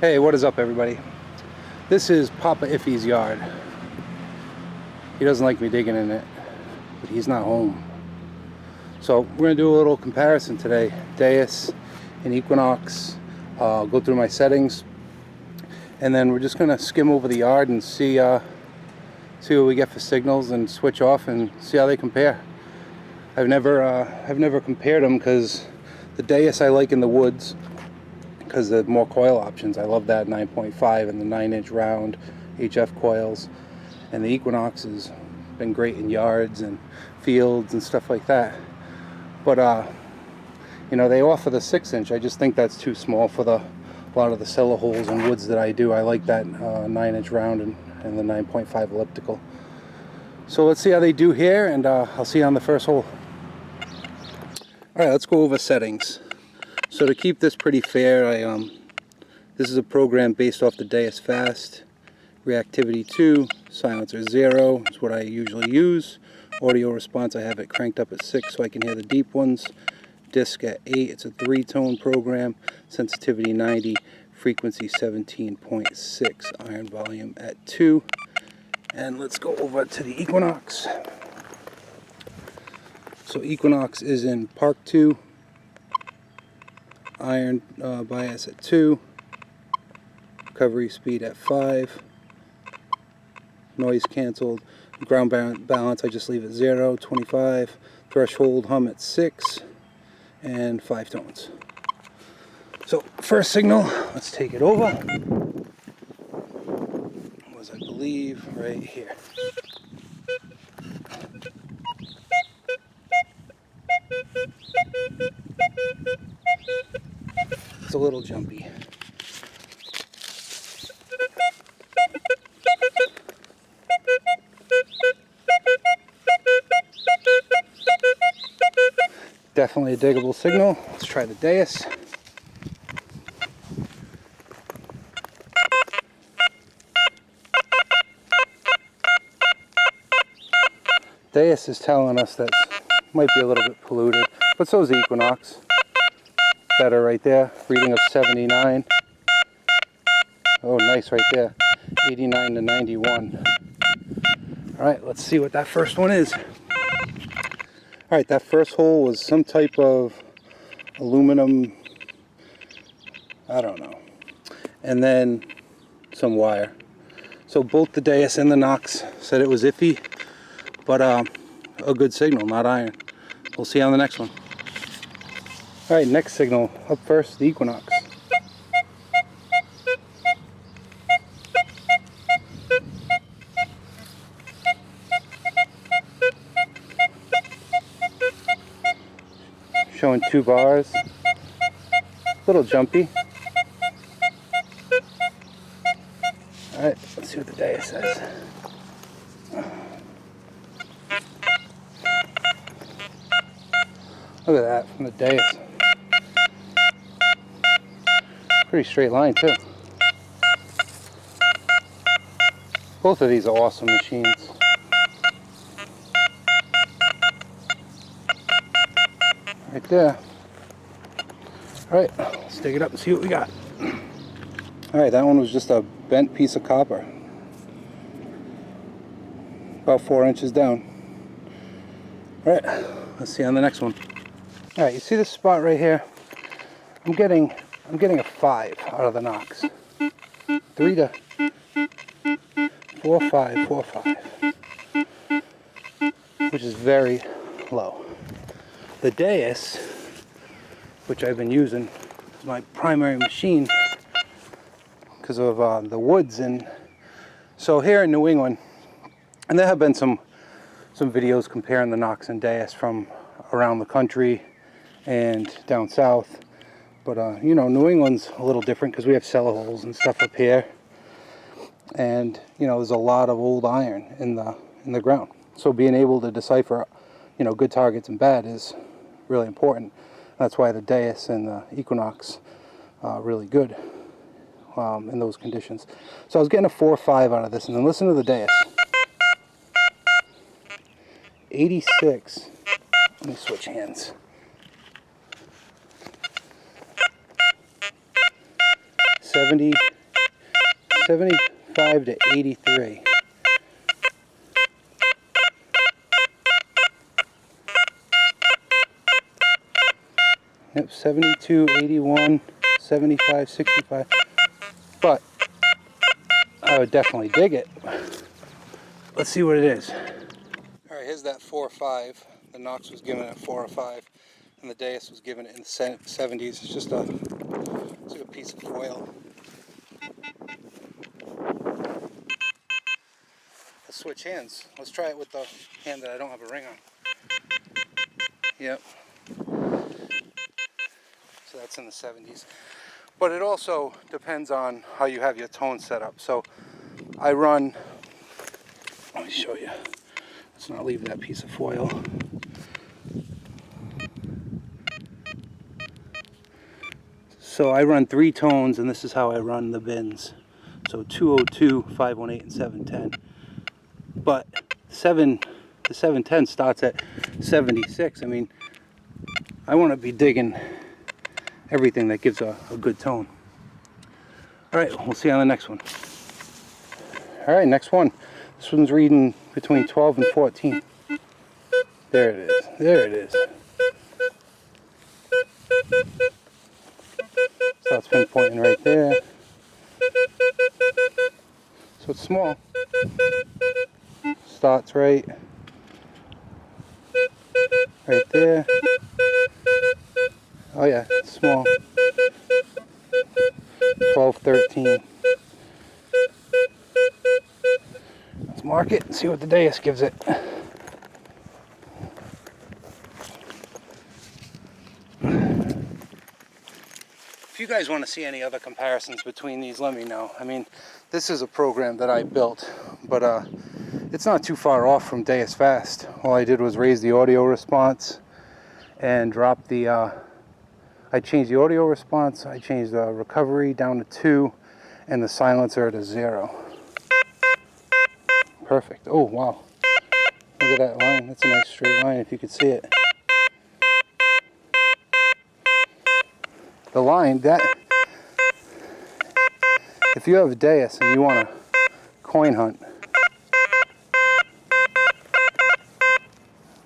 Hey, what is up everybody? This is Papa Iffy's yard. He doesn't like me digging in it, but he's not home. So we're going to do a little comparison today. Deus and Equinox. Go through my settings. And then we're just going to skim over the yard and see what we get for signals and switch off and see how they compare. I've never compared them because the Deus I like in the woods because there are more coil options. I love that 9.5 and the 9-inch round HF coils, and the Equinox has been great in yards and fields and stuff like that. But you know, they offer the 6-inch. I just think that's too small for a lot of the cellar holes and woods that I do. I like that 9-inch round and the 9.5 elliptical. So let's see how they do here, and I'll see you on the first hole. Alright, let's go over settings. So to keep this pretty fair, this is a program based off the Deus Fast. Reactivity 2, silencer 0 is what I usually use. Audio response, I have it cranked up at 6 so I can hear the deep ones. Disc at 8, it's a 3-tone program. Sensitivity 90, frequency 17.6, iron volume at 2. And let's go over to the Equinox. So Equinox is in Park 2. Iron bias at 2, recovery speed at 5, noise canceled, ground balance I just leave at 0, 25, threshold hum at 6, and 5 tones. So first signal, let's take it over. Was I believe right here. It's a little jumpy. Definitely a diggable signal. Let's try the Deus. Deus is telling us that might be a little bit polluted, but so is the Equinox. Better right there, reading of 79. Oh, nice right there, 89 to 91. Alright, let's see what that first one is. Alright, that first hole was some type of aluminum, I don't know, and then some wire. So both the Deus and the Nox said it was iffy, but a good signal, not iron. We'll see on the next one. Alright, next signal, up first, the Equinox. Showing 2 bars, a little jumpy. Alright, let's see what the Deus says. Look at that from the Deus. Pretty straight line too. Both of these are awesome machines. Right there. Alright, let's dig it up and see what we got. Alright, that one was just a bent piece of copper. About 4 inches down. Alright, let's see on the next one. Alright, you see this spot right here? I'm getting a 5 out of the Nox. 3 to 4, 5, 4, 5. Which is very low. The Deus, which I've been using as my primary machine because of the woods, and so here in New England, and there have been some videos comparing the Nox and Deus from around the country and down south. But you know, New England's a little different because we have cellar holes and stuff up here, and you know, there's a lot of old iron in the ground. So being able to decipher, you know, good targets and bad is really important. That's why the Deus and the Equinox are really good in those conditions. So I was getting a 4 or 5 out of this, and then listen to the Deus. 86. Let me switch hands. 70, 75 to 83. Yep, 72, 81, 75, 65. But I would definitely dig it. Let's see what it is. Alright, here's that 4.5. The Knox was given it 4 or 5. And the Deus was given it in the 70s. It's just it's like a piece of foil. Let's switch hands. Let's try it with the hand that I don't have a ring on. Yep. So that's in the 70s. But it also depends on how you have your tone set up. So I run, let me show you. Let's not leave that piece of foil. So I run 3 tones, and this is how I run the bins. So 202, 518, and 710. But the 710 starts at 76. I mean, I want to be digging everything that gives a good tone. Alright, we'll see you on the next one. Alright, next one. This one's reading between 12 and 14. There it is. There it is. Starts pinpointing right there. So it's small. Starts right there. Oh yeah, it's small. 12, 13. Let's mark it and see what the Deus gives it. If you guys want to see any other comparisons between these, let me know. I mean, this is a program that I built, but it's not too far off from Deus Fast. All I did was raise the audio response and drop the I changed the audio response, I changed the recovery down to 2 and the silencer to 0. Perfect. Oh wow, look at that line. That's a nice straight line if you could see it. The line, that if you have a Deus and you want to coin hunt,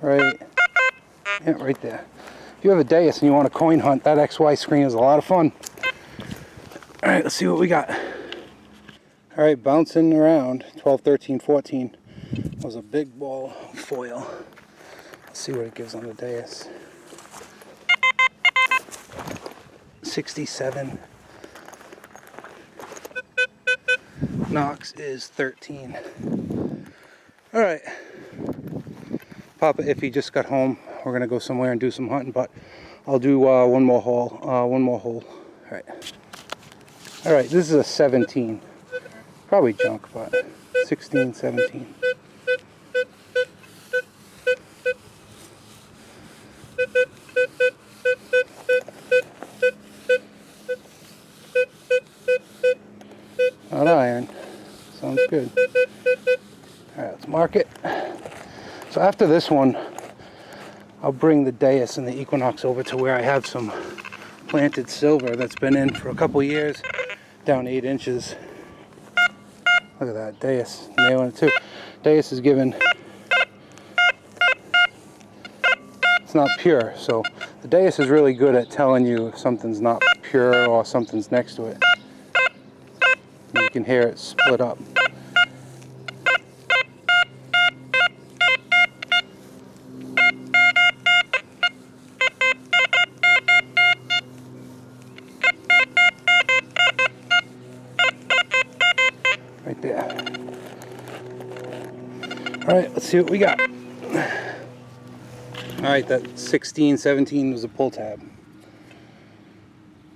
right there. If you have a Deus and you want to coin hunt, that XY screen is a lot of fun. Alright, let's see what we got. Alright, bouncing around, 12, 13, 14. That was a big ball of foil. Let's see what it gives on the Deus. 67. Knox is 13. Alright. Papa Iffy just got home. We're gonna go somewhere and do some hunting, but I'll do one more hole. Alright. Alright, this is a 17. Probably junk, but 16, 17. Not iron. Sounds good. Alright, let's mark it. So after this one, I'll bring the Deus and the Equinox over to where I have some planted silver that's been in for a couple years, down 8 inches. Look at that, Deus nailing it too. Deus is given, it's not pure, so the Deus is really good at telling you if something's not pure or something's next to it. You can hear it split up. Right there. Alright, let's see what we got. Alright, that 16, 17 was a pull tab.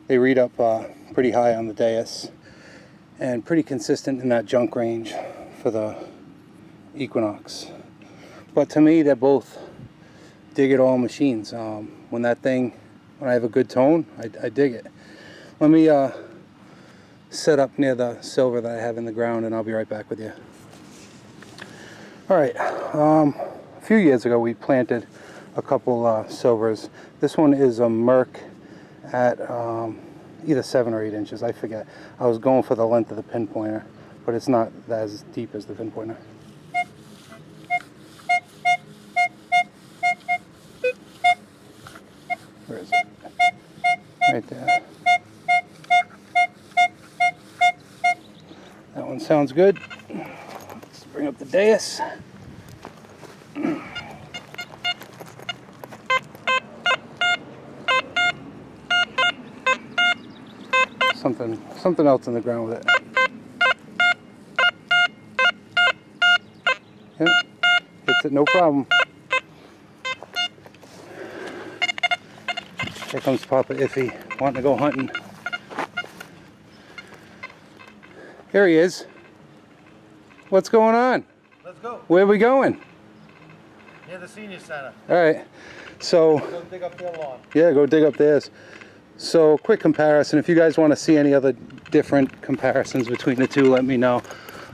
They read up pretty high on the Deus and pretty consistent in that junk range for the Equinox. But to me, they're both dig it all machines. When I have a good tone, I dig it. Let me set up near the silver that I have in the ground and I'll be right back with you. Alright, a few years ago we planted a couple silvers. This one is a Merc at either 7 or 8 inches, I forget. I was going for the length of the pinpointer, but it's not as deep as the pinpointer. Where is it? Right there. That one sounds good. Let's bring up the Deus. Something else in the ground with it. Yep, hits it no problem. Here comes Papa Iffy, wanting to go hunting. Here he is. What's going on? Let's go. Where are we going? Near the senior center. All right. So. Go dig up their lawn. Yeah, go dig up theirs. So, quick comparison. If you guys want to see any other different comparisons between the two, let me know.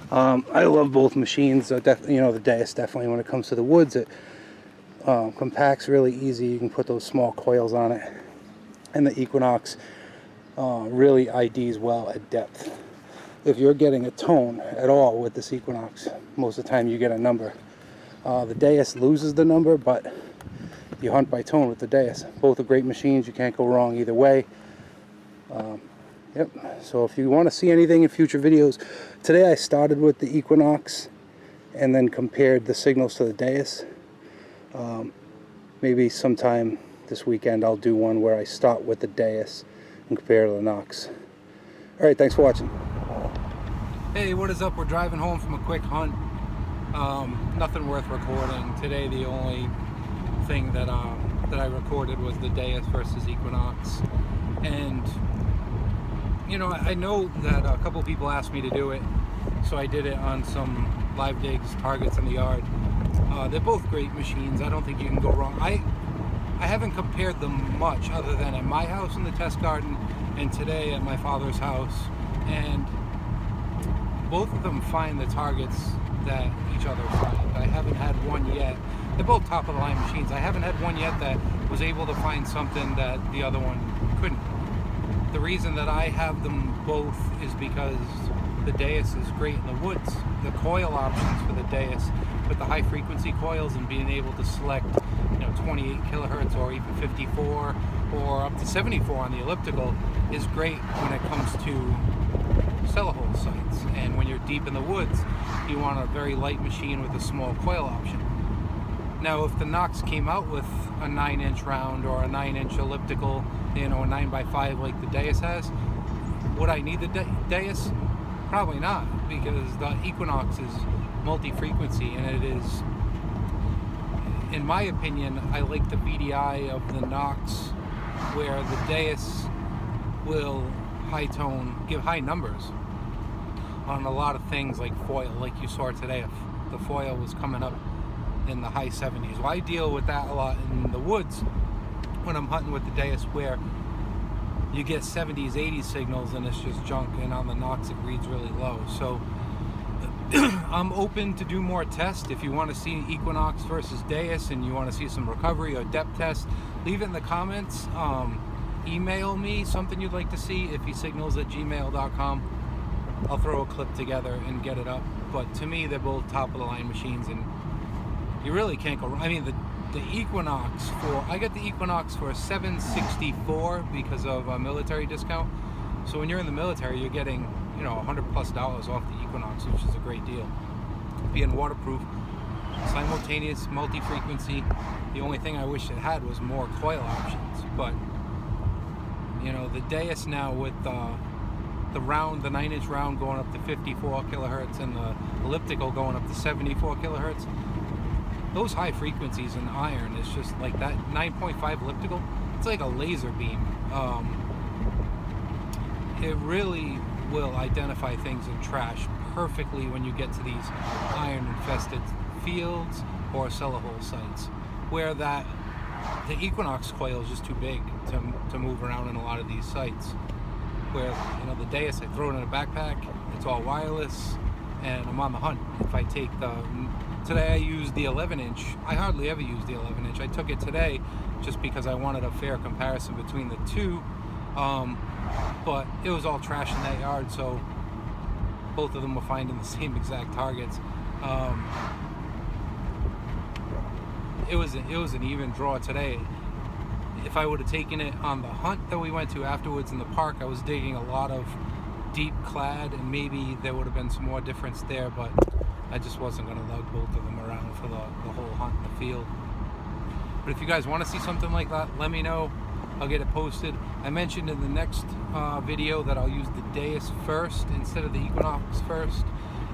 I love both machines. You know, the Deus definitely, when it comes to the woods, it compacts really easy. You can put those small coils on it. And the Equinox really IDs well at depth. If you're getting a tone at all with this Equinox, most of the time you get a number. The Deus loses the number, but you hunt by tone with the Deus. Both are great machines. You can't go wrong either way. Yep. So if you want to see anything in future videos, today I started with the Equinox and then compared the signals to the Deus. Maybe sometime this weekend I'll do one where I start with the Deus and compare to the Nox. Alright, thanks for watching. Hey, what is up? We're driving home from a quick hunt. Nothing worth recording. Today the only thing that I recorded was the Deus versus Equinox. And you know, I know that a couple people asked me to do it, so I did it on some live digs, targets in the yard. They're both great machines. I don't think you can go wrong. I haven't compared them much other than at my house in the test garden and today at my father's house, and both of them find the targets that each other find. I haven't had one yet. They're both top of the line machines. I haven't had one yet that was able to find something that the other one couldn't. The reason that I have them both is because the Deus is great in the woods. The coil options for the Deus with the high frequency coils and being able to select, you know, 28 kilohertz or even 54 or up to 74 on the elliptical is great when it comes to cellar hole sites. And when you're deep in the woods, you want a very light machine with a small coil option. Now, if the Nox came out with a 9-inch round or a 9-inch elliptical, you know, a 9x5 like the Deus has, would I need the Deus? Probably not, because the Equinox is multi-frequency, and it is, in my opinion, I like the VDI of the Nox, where the Deus will high tone, give high numbers on a lot of things like foil, like you saw today. The foil was coming up in the high 70s. Well, I deal with that a lot in the woods when I'm hunting with the Deus, where you get 70s, 80s signals and it's just junk, and on the Nox it reads really low. So I'm open to do more tests. If you want to see Equinox versus Deus and you want to see some recovery or depth tests, leave it in the comments. Email me something you'd like to see, ifysignals@gmail.com. I'll throw a clip together and get it up. But to me, they're both top of the line machines, and you really can't go wrong. I mean, the Equinox I got the Equinox for $764 because of a military discount. So when you're in the military, you're getting, you know, $100+ off the Equinox, which is a great deal. Being waterproof, simultaneous, multi-frequency. The only thing I wish it had was more coil options. But you know, the Deus now with the round, the 9-inch round going up to 54 kilohertz and the elliptical going up to 74 kilohertz. Those high frequencies in iron is just like that 9.5 elliptical. It's like a laser beam. It really will identify things in trash perfectly when you get to these iron-infested fields or cellar hole sites, where the Equinox coil is just too big to move around in a lot of these sites. Where, you know, the Deus, I throw it in a backpack, it's all wireless, and I'm on the hunt. If I take today I used the 11-inch. I hardly ever use the 11-inch. I took it today just because I wanted a fair comparison between the two. but it was all trash in that yard, so both of them were finding the same exact targets. It was an even draw today. If I would have taken it on the hunt that we went to afterwards in the park, I was digging a lot of deep clad, and maybe there would have been some more difference there, but I just wasn't going to lug both of them around for the whole hunt in the field. But if you guys want to see something like that, let me know. I'll get it posted. I mentioned in the next video that I'll use the Deus first instead of the Equinox first,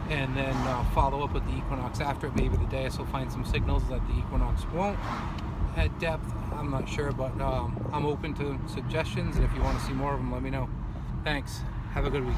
and then follow up with the Equinox after it. Maybe the Deus will find some signals that the Equinox won't at depth. I'm not sure, but I'm open to suggestions, and if you want to see more of them, let me know. Thanks. Have a good week.